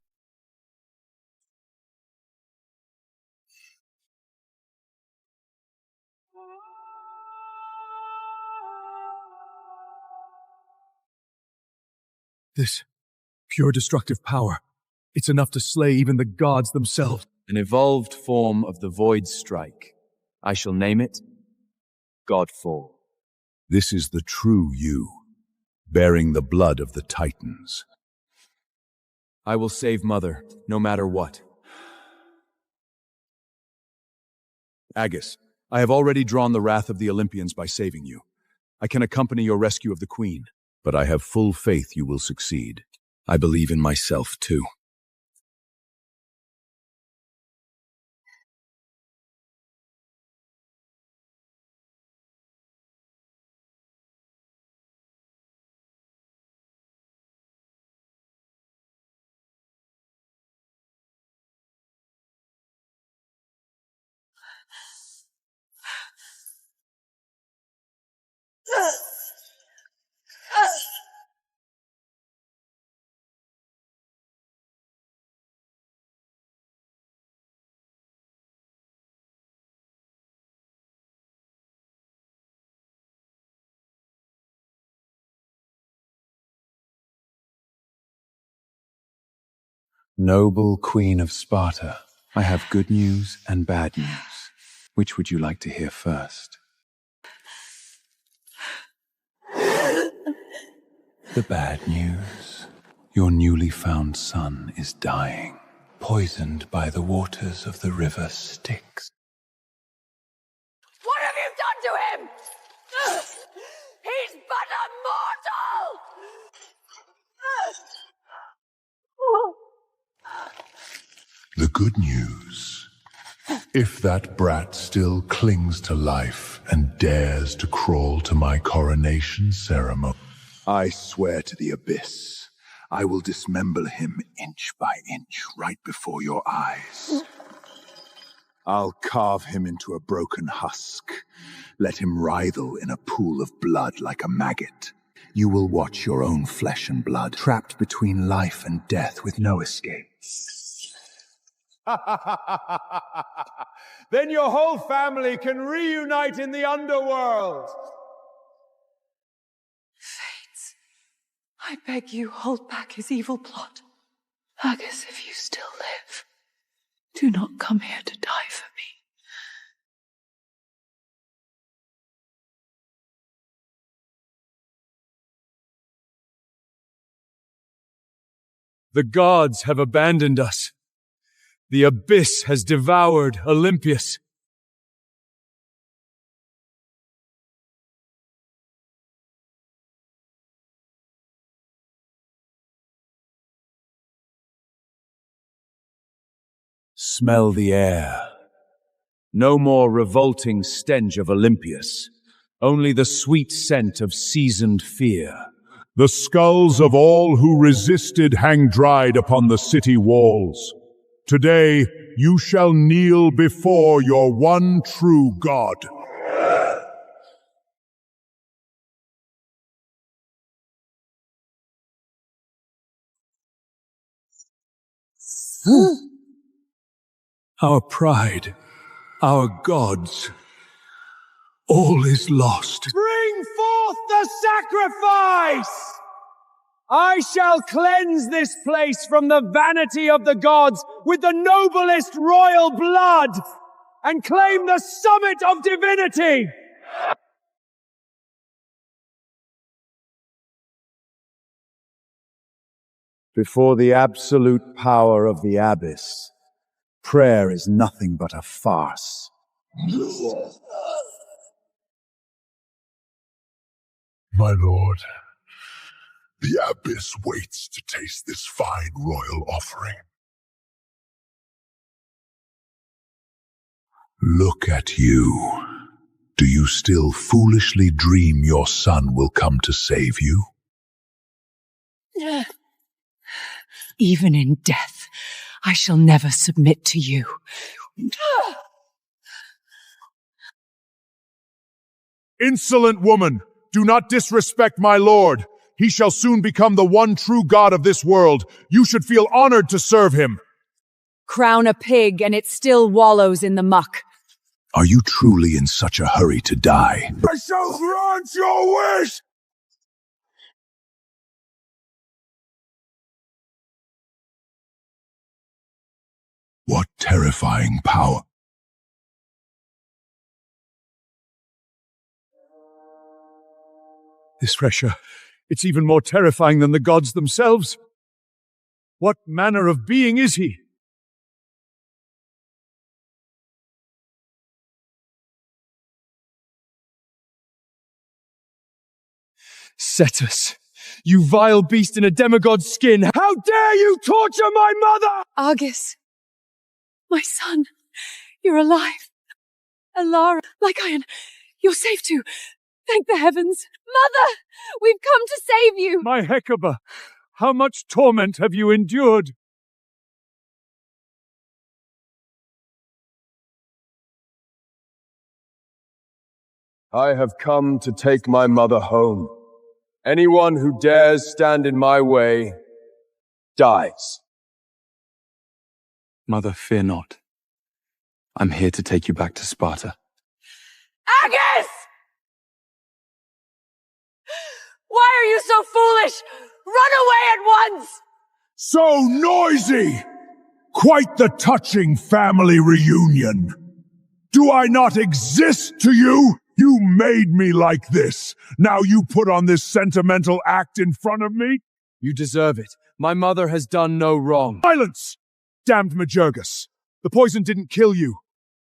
This pure destructive power, it's enough to slay even the gods themselves. An evolved form of the Void Strike. I shall name it Godfall. This is the true you, bearing the blood of the Titans. I will save Mother, no matter what. Agis, I have already drawn the wrath of the Olympians by saving you. I can accompany your rescue of the Queen, but I have full faith you will succeed. I believe in myself, too. Noble Queen of Sparta, I have good news and bad news. Which would you like to hear first? The bad news. Your newly found son is dying, poisoned by the waters of the river Styx. What have you done to him? He's but a mortal! The good news. If that brat still clings to life and dares to crawl to my coronation ceremony, I swear to the abyss, I will dismember him inch by inch right before your eyes. I'll carve him into a broken husk, let him writhe in a pool of blood like a maggot, You will watch your own flesh and blood, trapped between life and death with no escape. Then your whole family can reunite in the underworld. Fates, I beg you, hold back his evil plot. Agis, if you still live, do not come here to die for me. The gods have abandoned us. The abyss has devoured Olympus. Smell the air. No more revolting stench of Olympus, only the sweet scent of seasoned fear. The skulls of all who resisted hang dried upon the city walls. Today, you shall kneel before your one true God. Our pride, our gods, all is lost. Bring forth the sacrifice! I shall cleanse this place from the vanity of the gods with the noblest royal blood and claim the summit of divinity! Before the absolute power of the abyss, prayer is nothing but a farce. My lord, the abyss waits to taste this fine royal offering. Look at you. Do you still foolishly dream your son will come to save you? Even in death, I shall never submit to you. Insolent woman, do not disrespect my lord. He shall soon become the one true God of this world. You should feel honored to serve him. Crown a pig and it still wallows in the muck. Are you truly in such a hurry to die? I shall grant your wish! What terrifying power! This pressure, it's even more terrifying than the gods themselves. What manner of being is he? Cetus, you vile beast in a demigod's skin, how dare you torture my mother! Agis, my son, you're alive. Alara, Lycaon, you're safe too. Thank the heavens. Mother, we've come to save you. My Hecuba, how much torment have you endured? I have come to take my mother home. Anyone who dares stand in my way dies. Mother, fear not. I'm here to take you back to Sparta. Agis! Why are you so foolish? Run away at once! So noisy! Quite the touching family reunion. Do I not exist to you? You made me like this. Now you put on this sentimental act in front of me? You deserve it. My mother has done no wrong. Silence! Damned Majorgus. The poison didn't kill you.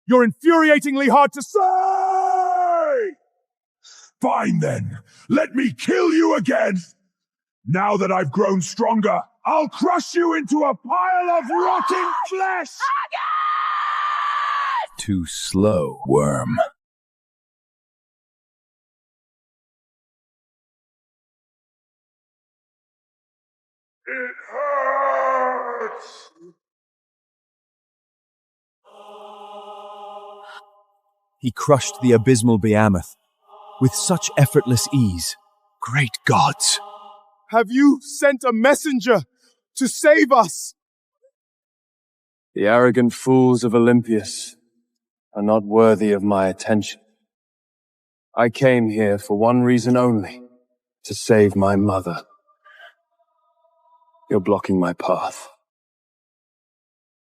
You're infuriatingly hard to say! Fine then. Let me kill you again. Now that I've grown stronger, I'll crush you into a pile of rotting flesh! Too slow, worm. It hurts! He crushed the abysmal behemoth with such effortless ease, Great gods! Have you sent a messenger to save us? The arrogant fools of Olympius are not worthy of my attention. I came here for one reason only, to save my mother. You're blocking my path.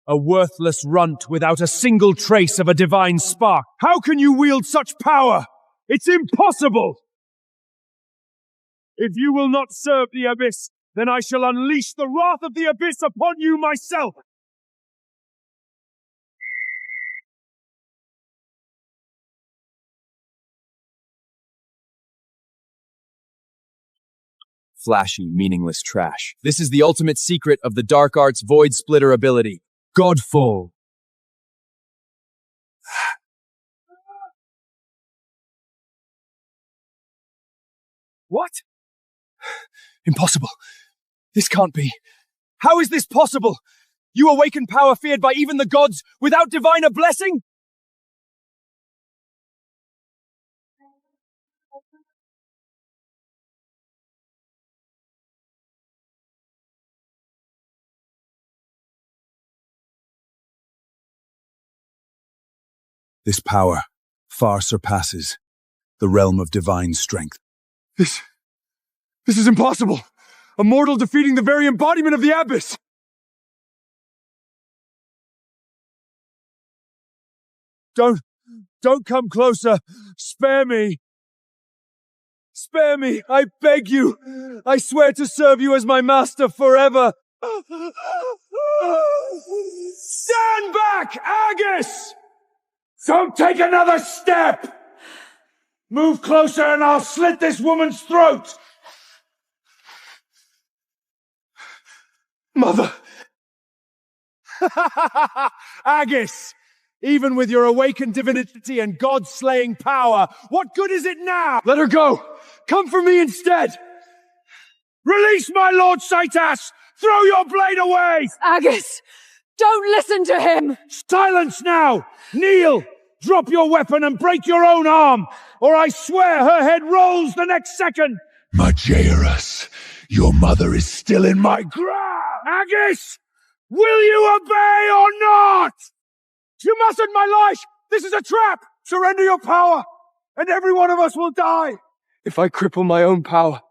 A worthless runt without a single trace of a divine spark. How can you wield such power? It's impossible! If you will not serve the Abyss, then I shall unleash the wrath of the Abyss upon you myself! Flashy, meaningless trash. This is the ultimate secret of the Dark Arts Void Splitter ability. Godfall. What? Impossible. This can't be. How is this possible? You awaken power feared by even the gods without diviner blessing? This power far surpasses the realm of divine strength. This is impossible! A mortal defeating the very embodiment of the Abyss! Don't come closer! Spare me! Spare me, I beg you! I swear to serve you as my master forever! Stand back, Agis! Don't take another step! Move closer and I'll slit this woman's throat! Mother! Agis! Even with your awakened divinity and god-slaying power, what good is it now? Let her go! Come for me instead! Release my Lord Saitas! Throw your blade away! Agis! Don't listen to him! Silence now! Kneel! Drop your weapon and break your own arm, or I swear her head rolls the next second! Majerus, your mother is still in my grasp! Agis! Will you obey or not? You mustn't, my life! This is a trap! Surrender your power, and every one of us will die! If I cripple my own power,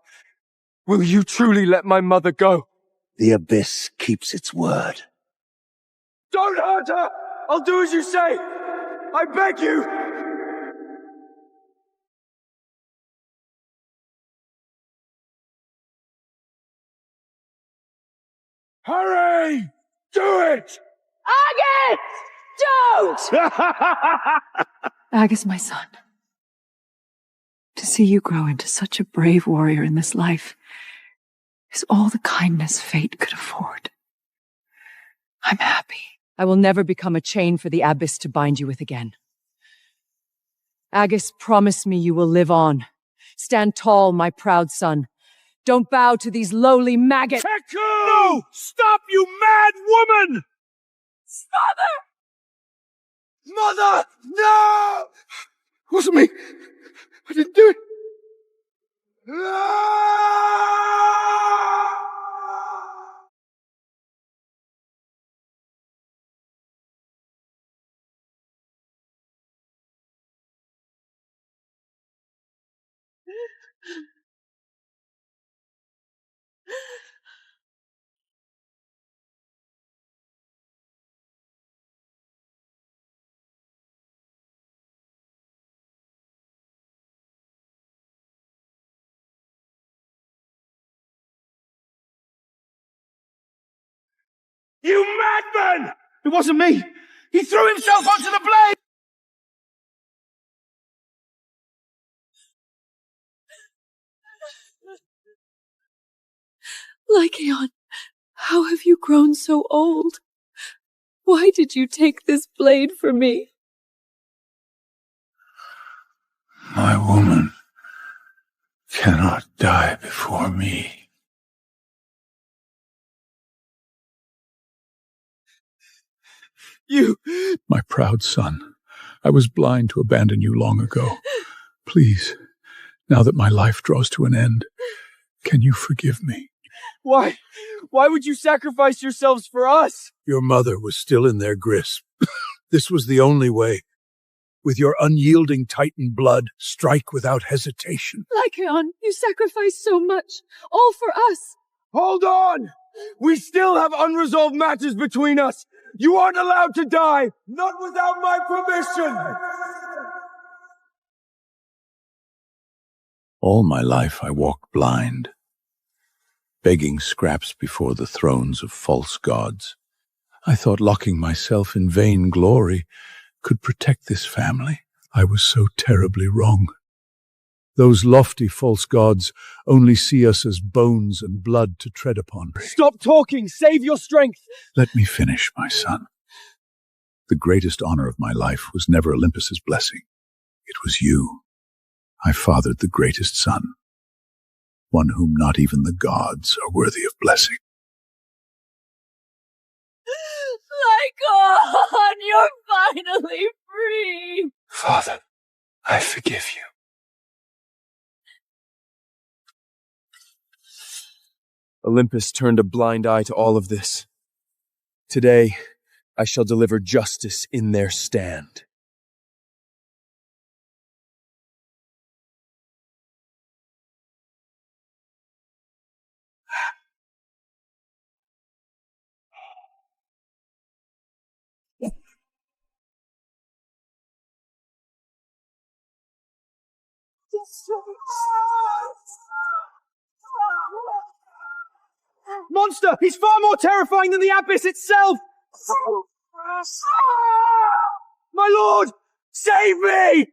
will you truly let my mother go? The Abyss keeps its word. Don't hurt her! I'll do as you say! I beg you! Hurry! Do it! Agis! Don't! Agis, my son. To see you grow into such a brave warrior in this life is all the kindness fate could afford. I'm happy. I will never become a chain for the Abyss to bind you with again. Agis, promise me you will live on. Stand tall, my proud son. Don't bow to these lowly maggots. Teku! No! Stop, you mad woman! Mother! No! It wasn't me. I didn't do it. You madman! It wasn't me! He threw himself onto the blade! Lycaon, how have you grown so old? Why did you take this blade from me? My woman cannot die before me. You! My proud son, I was blind to abandon you long ago. Please, Now that my life draws to an end, can you forgive me? Why? Why would you sacrifice yourselves for us? Your mother was still in their grasp. This was the only way. With your unyielding Titan blood, strike without hesitation. Lycaon, you sacrificed so much, all for us. Hold on! We still have unresolved matters between us. You aren't allowed to die, not without my permission! All my life I walked blind, begging scraps before the thrones of false gods. I thought locking myself in vain glory could protect this family. I was so terribly wrong. Those lofty false gods only see us as bones and blood to tread upon. Stop talking! Save your strength! Let me finish, my son. The greatest honor of my life was never Olympus's blessing. It was you. I fathered the greatest son, one whom not even the gods are worthy of blessing. Lycaon, you're finally free! Father, I forgive you. Olympus turned a blind eye to all of this. Today, I shall deliver justice in their stand. Monster! He's far more terrifying than the abyss itself! My lord! Save me!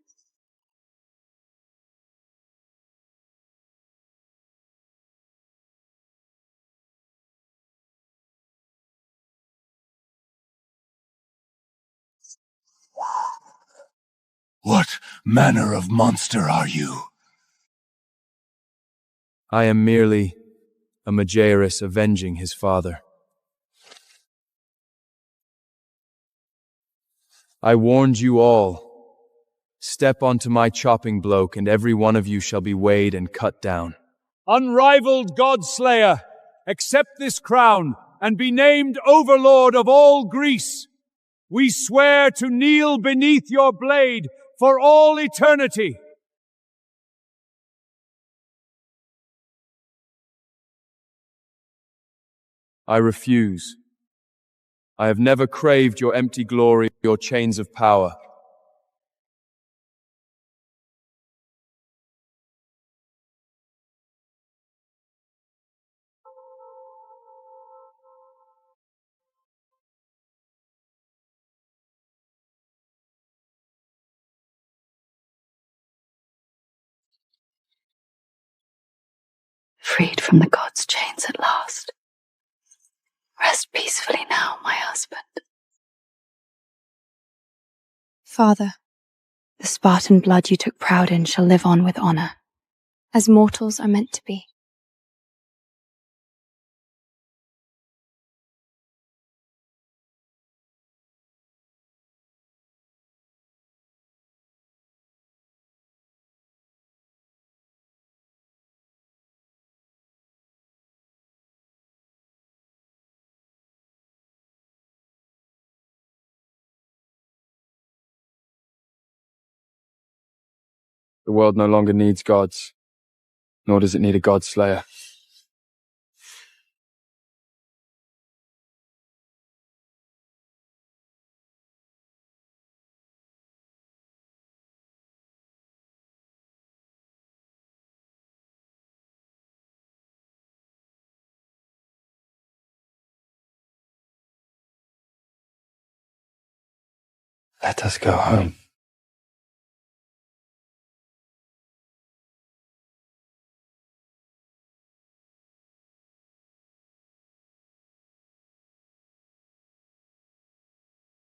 What manner of monster are you? I am merely a Majerus avenging his father. I warned you all. Step onto my chopping block, and every one of you shall be weighed and cut down. Unrivaled God-slayer, accept this crown and be named overlord of all Greece. We swear to kneel beneath your blade for all eternity. I refuse. I have never craved your empty glory, your chains of power. Freed from the god's chains at last. Rest peacefully now, my husband. Father, The Spartan blood you took proud in shall live on with honor. as mortals are meant to be. The world no longer needs gods, nor does it need a god-slayer. Let us go home.